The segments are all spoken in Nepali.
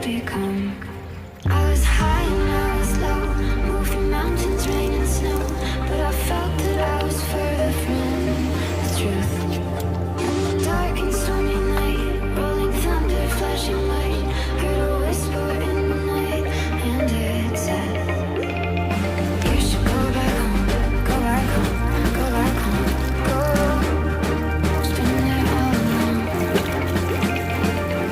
become. I was high and I was low, moving mountains, rain and snow, but I felt that I was further from the truth. In the dark and stormy night, rolling thunder, flashing light, heard a whisper in the night, and it said, you should go back home, go back home, go back home, go. It's been there all along.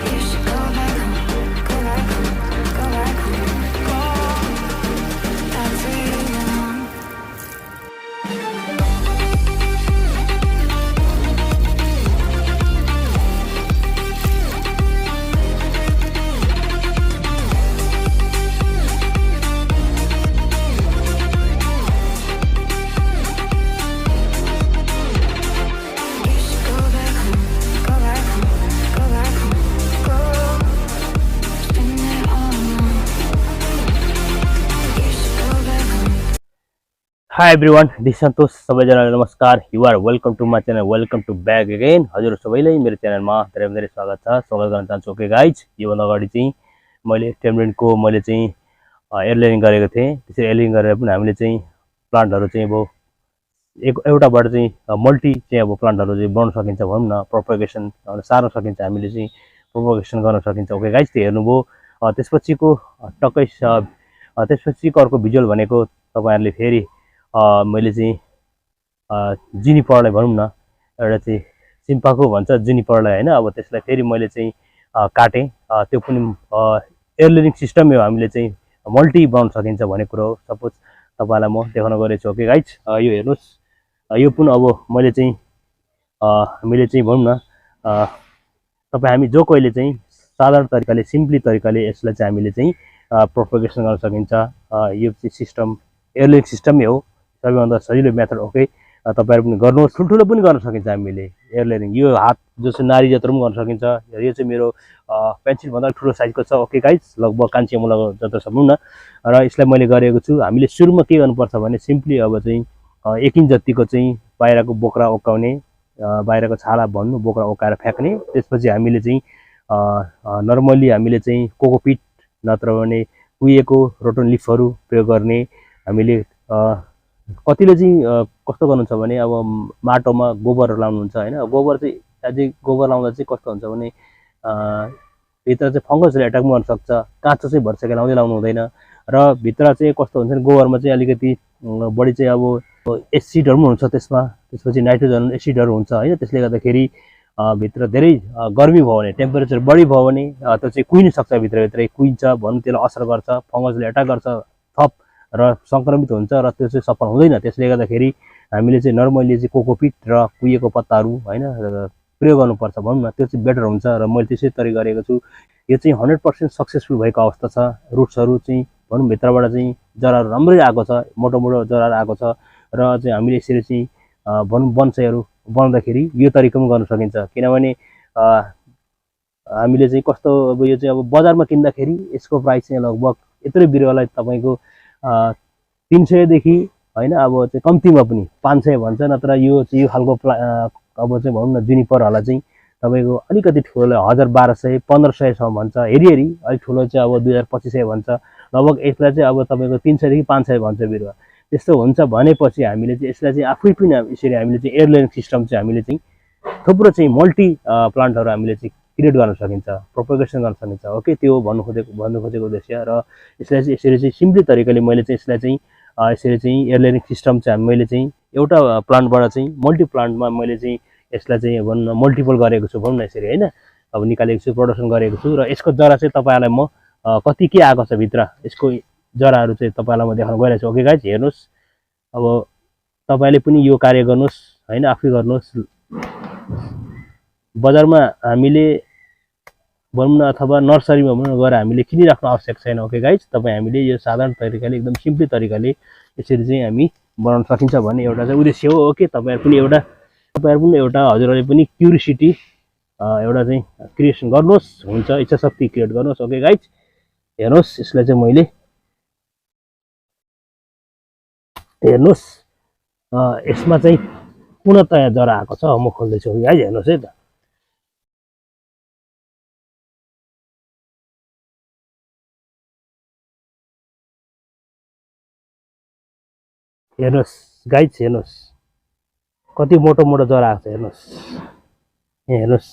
You should go back home, go back home, go back home, go. That's where you belong. You should go back home, go back home, go back home, go. It's been there all along. You should go back home. Hi everyone, this is Santosh. सबैजनालाई नमस्कार. You are welcome to my channel. Welcome to back again. हजुर सबैलाई मेरो च्यानलमा धेरै धेरै स्वागत छ. स्वागत गर्न चाहन्छु. ओके गाइज, योभन्दा अगाडि चाहिँ मैले ट्रेमको मैले चाहिँ एयरलायरिङ गरेको थिएँ. त्यसरी एयरलायरिङ गरेर पनि हामीले चाहिँ प्लान्टहरु चाहिँ अब एउटाबाट चाहिँ मल्टी चाहिँ अब प्लान्टहरु चाहिँ बनाउन सकिन्छ भनौं न. प्रोपगेसन सार्न सकिन्छ, हामीले चाहिँ प्रोपगेसन गर्न सकिन्छ. ओके गाइज, त्यो हेर्नुभयो. त्यसपछिको टक्कै त्यसपछिको अर्को भिजुअल भनेको तपाईहरुले फेरि मैले चाहिँ जुनिपरलाई भनौं न, एउटा चाहिँ सिम्पाको भन्छ जुनिपरलाई हैन. अब त्यसलाई फेरि मैले चाहिँ काटे. त्यो पनि एयरलायरिङ सिस्टम हो, हामीले चाहिँ मल्टी बनाउन सकिन्छ भन्ने कुरा हो. सपोज तपाईलाई म देखाउन गएको छु. ओके गाइज, यो हेर्नुस्. यो पनि अब मैले चाहिँ हामीले चाहिँ भनौं न, तपाई हामी जो कहिले चाहिँ साधारण तरिकाले सिम्पली तरिकाले यसलाई चाहिँ हामीले चाहिँ प्रोपगेसन गर्न सकिन्छ. यो चाहिँ सिस्टम एयरलायरिङ सिस्टममै हो, सबैभन्दा सजिलो मेथड. ओके, तपाईहरु पनि गर्नुहोस्. ठुलठुलो पनि गर्न सकिन्छ हामीले एयरलायरिङ. यो हात जस्तो नारी जत्रो पनि गर्न सकिन्छ. यो चाहिँ मेरो पेन्सिल भन्दा ठुलो साइजको छ. ओके गाइज, लगभग कान्छी मुला जत्रो छ भनौं न. र यसलाई मैले गरेको छु. हामीले सुरुमा के गर्नुपर्छ भने सिम्पली अब चाहिँ 1 इन्च जतिको चाहिँ बाहिरको बोक्रा ओकाउने, बाहिरको छाला भन्नु बोक्रा ओकाएर फ्याक्ने. त्यसपछि हामीले चाहिँ नर्मली हामीले चाहिँ कोकोपिट नत्र भने कुहिएको रोटन लिफहरु प्रयोग गर्ने. हामीले कतिले चाहिँ कस्तो गर्नुहुन्छ भने अब माटोमा गोबर लाउनुहुन्छ हैन. गोबर चाहिँ अझै गोबर लाउँदा चाहिँ कस्तो हुन्छ भने भित्र चाहिँ फंगसले अट्याक गर्न सक्छ. काँचो चाहिँ भर्सके लाउनु हुँदैन. र भित्र चाहिँ कस्तो हुन्छ भने गोबरमा चाहिँ अलिकति बढी चाहिँ अब एसिडहरु पनि हुन्छ त्यसमा. त्यसपछि नाइट्रोजन एसिडहरु हुन्छ हैन. त्यसले गर्दाखेरि भित्र धेरै गर्मी भयो भने, टेम्परेचर बढी भयो भने त्यो चाहिँ कुहिन सक्छ. भित्रभित्रै कुहिन्छ भन्नु, त्यसले असर गर्छ, फंगसले अट्याक गर्छ थप र संक्रमित हुन्छ र त्यो चाहिँ सफल हुँदैन. त्यसले गर्दाखेरि हामीले चाहिँ नर्मली चाहिँ कोकोपिट र कुहिएको पत्ताहरु हैन प्रयोग गर्नुपर्छ भनौं न. त्यो चाहिँ बेटर हुन्छ र मैले त्यसै तरिका गरेको छु. यो चाहिँ 100% सक्सेसफुल भएको अवस्था छ. रुट्सहरु चाहिँ भनौं भित्रबाट चाहिँ जराहरु राम्रै आएको छ, मोटो मोटो जराहरु आएको छ. र चाहिँ हामीले यसरी चाहिँ भनौं बन्साईहरु बनाउँदाखेरि यो तरिकामा गर्न सकिन्छ. किनभने हामीले चाहिँ कस्तो अब यो चाहिँ अब बजारमा किन्दाखेरि यसको प्राइस चाहिँ लगभग यत्रो बिरुवालाई तपाईको 300 देखि हैन अब चाहिँ कम्तीमा पनि 500 भन्छ. नत्र यो चाहिँ यो खालको अब चाहिँ भनौं न जुनिपरहरुलाई चाहिँ तपाईको अलिकति ठुलो 1000-1200 1500 सम्म भन्छ. हेरी अलि ठुलो चाहिँ अब 2000-2500 भन्छ. लगभग यसलाई चाहिँ अब तपाईको 300 देखि 500 भन्छ बिरुवा. त्यस्तो हुन्छ भनेपछि हामीले चाहिँ यसलाई चाहिँ आफै पनि यसरी हामीले चाहिँ एयरलायरिङ सिस्टम चाहिँ हामीले चाहिँ थुप्रो चाहिँ मल्टी प्लान्टहरु हामीले चाहिँ क्रिएट गर्न सकिन्छ, प्रोपगेसन गर्न सकिन्छ. ओके, त्यो भन्नु खोजेको उद्देश्य. र यसलाई चाहिँ यसरी चाहिँ सिम्पली तरिकाले मैले चाहिँ यसलाई चाहिँ यसरी चाहिँ एयरलायरिङ सिस्टम चाहिँ मैले चाहिँ एउटा प्लान्टबाट चाहिँ मल्टी प्लान्टमा मैले चाहिँ यसलाई चाहिँ भन्न मल्टिपल गरेको छु भनौं न. यसरी हैन अब निकालेको छु, प्रोडक्सन गरेको छु. र यसको जरा चाहिँ तपाईहरुलाई म कति के आएको छ भित्र यसको जराहरु चाहिँ तपाईहरुलाई म देखाउन गइरहेको छु. ओके गाइज, हेर्नुस्. अब तपाईले पनि यो कार्य गर्नुस् हैन, आफै गर्नुस्. बजारमा हामीले भनौं न अथवा नर्सरीमा भनौं गएर हामीले किनिराख्नु आवश्यक छैन. ओके गाइज, तपाई हामीले यो साधारण तरिकाले एकदम सिम्पली तरिकाले यसरी चाहिँ हामी बनाउन सकिन्छ भन्ने एउटा चाहिँ उद्देश्य हो. ओके, तपाईहरु पनि एउटा हजुरहरुले पनि क्युरियोसिटी एउटा चाहिँ क्रिएसन गर्नुस्, हुन्छ इच्छा शक्ति क्रिएट गर्नुस्. ओके गाइज, हेर्नुस्. यसलाई चाहिँ मैले हेर्नुस् यसमा चाहिँ पूर्णतया जरा आएको छ. म खोल्दैछु गाइज, हेर्नुस् है त. हेर्नुहोस् गाइज, हेर्नुहोस् कति मोटो मोटो जरा आएको छ। हेर्नुहोस् यहाँ, हेर्नुहोस्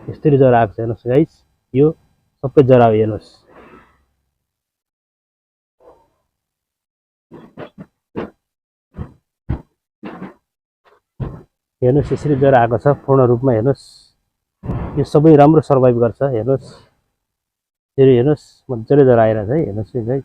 यसरी जरा आएको छ। हेर्नुहोस् गाइज, यो सबै जरा हो। हेर्नुहोस् हेर्नुहोस् यसरी जरा आएको छ पूर्ण रूपमा। हेर्नुहोस् यो सबै राम्रो सर्भाइभ गर्छ। हेर्नुहोस् फेरि, हेर्नुहोस् मजाले जरा आइरहेछ है। हेर्नुहोस् है गाइज,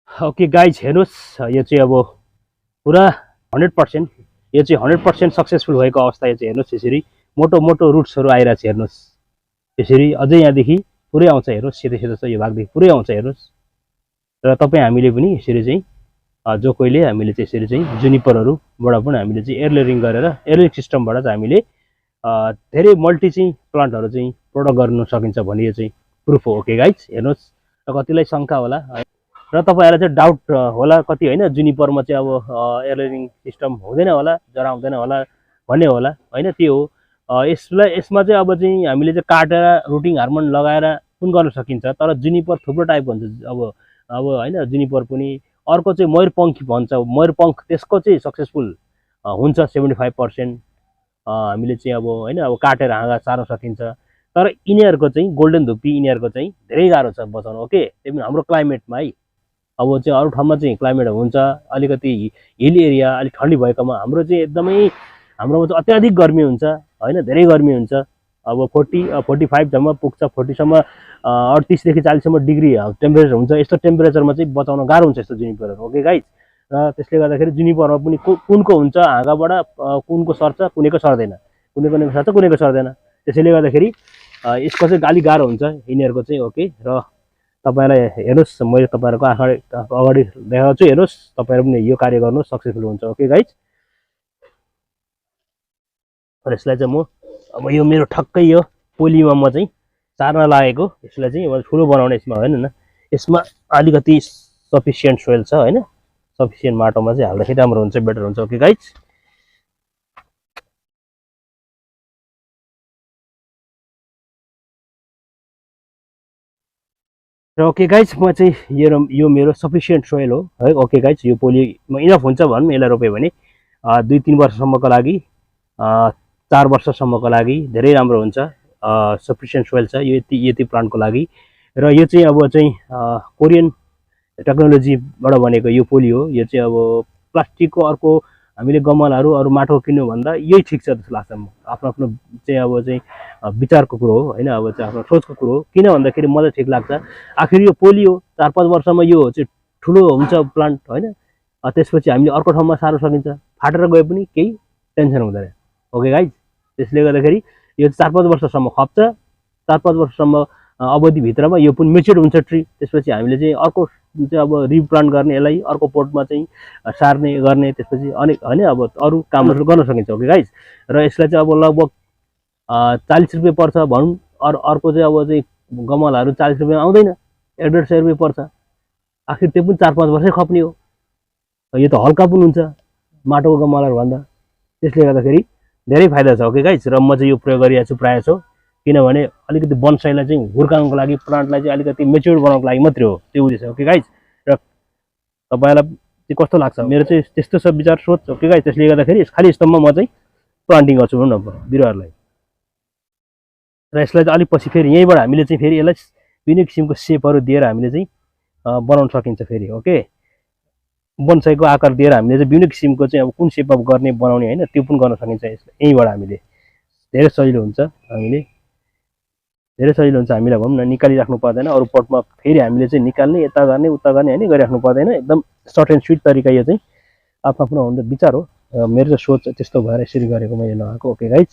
ओके गाइज हेर्नुहोस् यो चाहिँ अब पुरा 100%, यो चाहिँ 100% सक्सेसफुल भएको अवस्था। यो चाहिँ हेर्नुहोस् यसरी मोटो मोटो रुट्सहरू आइरहेछ। हेर्नुहोस् यसरी अझै यहाँदेखि पुरै आउँछ। हेर्नुहोस् सेतो सेतो छ यो भागदेखि पुरै आउँछ। हेर्नुहोस् र तपाईँ हामीले पनि यसरी चाहिँ जो कोहीले हामीले चाहिँ यसरी चाहिँ जुनिपरहरूबाट पनि हामीले चाहिँ एयरलेयरिङ गरेर एयरलेयरिङ सिस्टमबाट चाहिँ हामीले धेरै मल्टी चाहिँ प्लान्टहरू चाहिँ प्रोडक्ट गर्न सकिन्छ भन्ने यो चाहिँ प्रुफ हो। ओके गाइज हेर्नुहोस् र कतिलाई शङ्का होला र तपाईँहरूलाई चाहिँ डाउट होला कति होइन, जुनिपरमा चाहिँ अब एयरलेयरिङ सिस्टम हुँदैन होला, जरा हुँदैन होला भन्ने होला होइन, त्यो हो। यसमा चाहिँ अब चाहिँ हामीले चाहिँ काटेर रुटिङ हार्मोन लगाएर पनि गर्न सकिन्छ। तर जुनिपर थुप्रो टाइपको हुन्छ। अब होइन जुनिपर पनि अर्को चाहिँ मयूरपङ्खी भन्छ। मयूरपङ्ख त्यसको चाहिँ सक्सेसफुल हुन्छ 75%। हामीले चाहिँ अब होइन अब काटेर हाँगा सार्न सकिन्छ। तर यिनीहरूको चाहिँ गोल्डन धुप्पी यिनीहरूको चाहिँ धेरै गाह्रो छ बचाउन। ओके त्यो पनि हाम्रो क्लाइमेटमा है। अब चाहिँ अरू ठाउँमा चाहिँ क्लाइमेट हुन्छ अलिकति हिल एरिया अलिक ठन्डी भएकोमा, हाम्रो चाहिँ एकदमै हाम्रोमा चाहिँ अत्याधिक गर्मी हुन्छ होइन, धेरै गर्मी हुन्छ। अब 45सम्म पुग्छ, 40सम्म 38देखि 40सम्म डिग्री टेम्परेचर हुन्छ। यस्तो टेम्परेचरमा चाहिँ बचाउन गाह्रो हुन्छ यस्तो जुनिपरहरू। ओके गाइज र त्यसले गर्दाखेरि जुनिपरमा पनि कुनको हुन्छ हाँगाबाट कुनको सर्छ, कुनैको सर्दैन, कुनैको सर्छ, कुनैको सर्दैन। त्यसैले गर्दाखेरि यसको चाहिँ अलिक गाह्रो हुन्छ यिनीहरूको चाहिँ। ओके र तपाईँलाई हेर्नुहोस् मैले तपाईँहरूको अगाडि देखाएको छु। हेर्नुहोस् तपाईँहरू पनि यो कार्य गर्नु सक्सेसफुल हुन्छ। ओके गाइज र यसलाई चाहिँ म अब यो मेरो ठक्कै यो पोलीमा म चाहिँ सार्न लागेको, यसलाई चाहिँ ठुलो बनाउने यसमा होइन, यसमा अलिकति सफिसियन्ट सोइल छ होइन, सफिसियन्ट माटोमा चाहिँ हाल्दाखेरि राम्रो हुन्छ, बेटर हुन्छ। ओके गाइज र ओके गाइज म चाहिँ यो मेरो सफिसियन्ट सोइल हो है। ओके गाइज यो पोलीमा इनफ हुन्छ भनौँ यसलाई रोप्यो भने 2-3 वर्षसम्मको लागि 4 वर्षसम्मको लागि धेरै राम्रो हुन्छ। सफिसियन्ट सोइल छ यो यति प्लान्टको लागि। र यो चाहिँ अब चाहिँ कोरियन टेक्नोलोजीबाट बनेको यो पोली हो। यो चाहिँ अब प्लास्टिकको अर्को हामीले गमलाहरू अरू माटो किन्नुभन्दा यही ठिक छ जस्तो लाग्छ। आफ्नो आफ्नो चाहिँ अब चाहिँ विचारको कुरो हो होइन, अब चाहिँ आफ्नो सोचको कुरो हो। किन भन्दाखेरि मलाई ठिक लाग्छ। आखिर यो पोली हो, 4-5 वर्षमा यो चाहिँ ठुलो हुन्छ प्लान्ट होइन। त्यसपछि हामीले अर्को ठाउँमा सार्न सकिन्छ, फाटेर गए पनि केही टेन्सन हुँदैन। ओके गाइज त्यसले गर्दाखेरि यो 4-5 वर्षसम्म खप्छ। 4-5 वर्षसम्म अवधिभित्रमा यो पनि मेच्योर हुन्छ ट्री। त्यसपछि हामीले चाहिँ अर्को चाहिँ अब रिप्लान्ट गर्ने, यसलाई अर्को पोटमा चाहिँ सार्ने गर्ने, त्यसपछि अनेक होइन अब अरू कामहरू गर्न सकिन्छ। ओके गाइज र यसलाई चाहिँ अब लगभग 40 रुपियाँ पर्छ भनौँ। अर्को चाहिँ अब चाहिँ गमलाहरू 40 रुपियाँ आउँदैन, 150 रुपियाँ पर्छ। आखिर त्यो पनि 4-5 वर्षै खप्ने हो। यो त हल्का पनि हुन्छ माटोको गमलाहरू भन्दा। त्यसले गर्दाखेरि धेरै फाइदा छ। ओके गाइज र म चाहिँ यो प्रयोग गरिरहेको छु प्रायः जसो, किनभने अलिकति बन्साईलाई चाहिँ हुर्काउनको लागि, प्लान्टलाई चाहिँ अलिकति मेच्योर बनाउनको लागि मात्रै हो, त्यो उद्देश्य। ओके गाइज र तपाईँलाई चाहिँ कस्तो लाग्छ? मेरो चाहिँ त्यस्तो छ विचार सोच। ओके गाइज त्यसले गर्दाखेरि खालि यस्तोमा म चाहिँ प्लान्टिङ गर्छु भनौँ न बिरुवाहरूलाई। र यसलाई चाहिँ अलिक पछि फेरि यहीँबाट हामीले चाहिँ फेरि यसलाई विभिन्न किसिमको सेपहरू दिएर हामीले चाहिँ बनाउन सकिन्छ फेरि। ओके बन्साईको आकार दिएर हामीले चाहिँ विभिन्न किसिमको चाहिँ अब कुन सेपमा गर्ने बनाउने होइन, त्यो पनि गर्न सकिन्छ यसलाई। यहीँबाट हामीले धेरै सजिलो हुन्छ, हामीलाई भनौँ न, निकालिराख्नु पर्दैन। अरू पटमा फेरि हामीले चाहिँ निकाल्ने, यता गर्ने उता गर्ने होइन गरिराख्नु पर्दैन। एकदम सर्ट एन्ड स्विट तरिका यो चाहिँ आफ्नो आफ्नो हुन्छ विचार हो। मेरो चाहिँ सोच त्यस्तो भएर यसरी गरेको मैले लगाएको। ओके गाइज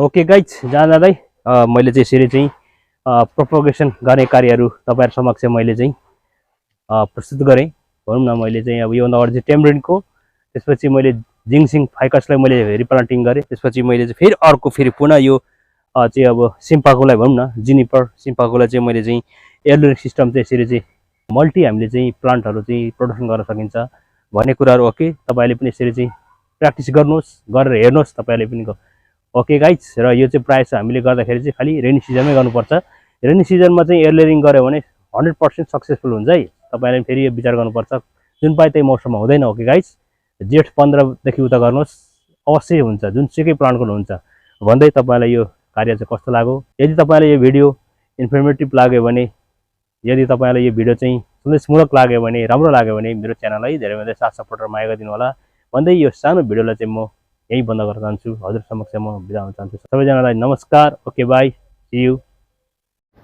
ओके गाइज, जहाँ जाँदै मैले चाहिँ यसरी चाहिँ प्रोपोगेसन गर्ने कार्यहरू तपाईँहरू समक्ष मैले चाहिँ प्रस्तुत गरेँ। भनौँ न मैले चाहिँ अब योभन्दा अगाडि चाहिँ टेम्ब्रिनको, त्यसपछि मैले जिङसिङ फाइकसलाई मैले रिप्लान्टिङ गरेँ। त्यसपछि मैले चाहिँ फेरि अर्को फेरि पुनः यो चाहिँ अब सिम्पाकोलाई भनौँ न जुनिपर सिम्पाकोलाई चाहिँ मैले चाहिँ एयरलेयरिङ सिस्टम चाहिँ यसरी चाहिँ मल्टी हामीले चाहिँ प्लान्टहरू चाहिँ प्रोडक्सन गर्न सकिन्छ भन्ने कुराहरू ओके। तपाईँले पनि यसरी चाहिँ प्र्याक्टिस गर्नुहोस्, गरेर हेर्नुहोस् तपाईँले पनि। ओके गाइज, र यो चाहिँ प्रायः हामीले गर्दाखेरि चाहिँ खालि रेनी सिजनमै गर्नुपर्छ। रेनी सिजनमा चाहिँ एयरलेयरिङ गऱ्यो भने 100% सक्सेसफुल हुन्छ है। तपाईँले फेरि यो विचार गर्नुपर्छ, जुन पाए त्यही मौसममा हुँदैन। ओके गाइज, जेठ 15देखि उता गर्नुहोस्, अवश्य हुन्छ, जुनसुकै प्लान्टको हुन्छ भन्दै तपाईँलाई यो कार्य चाहिँ कस्तो लाग्यो। यदि तपाईँलाई यो भिडियो इन्फर्मेटिभ लाग्यो भने, यदि तपाईँलाई यो भिडियो चाहिँ सन्देशमूलक लाग्यो भने, राम्रो लाग्यो भने मेरो च्यानललाई धेरैभन्दा साथ सपोर्ट र माया गरिदिनु होला भन्दै यो सानो भिडियोलाई चाहिँ म यहीँ बन्द गर्न चाहन्छु। हजुर समक्ष म बिदा हुन चाहन्छु। सबैजनालाई नमस्कार। Okay bye, see you.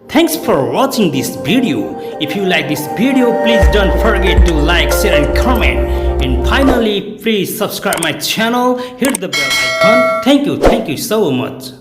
Thanks for watching this video. If you like this video, please don't forget to like, share and comment. And finally, please subscribe my channel, hit the bell icon. Thank you so much.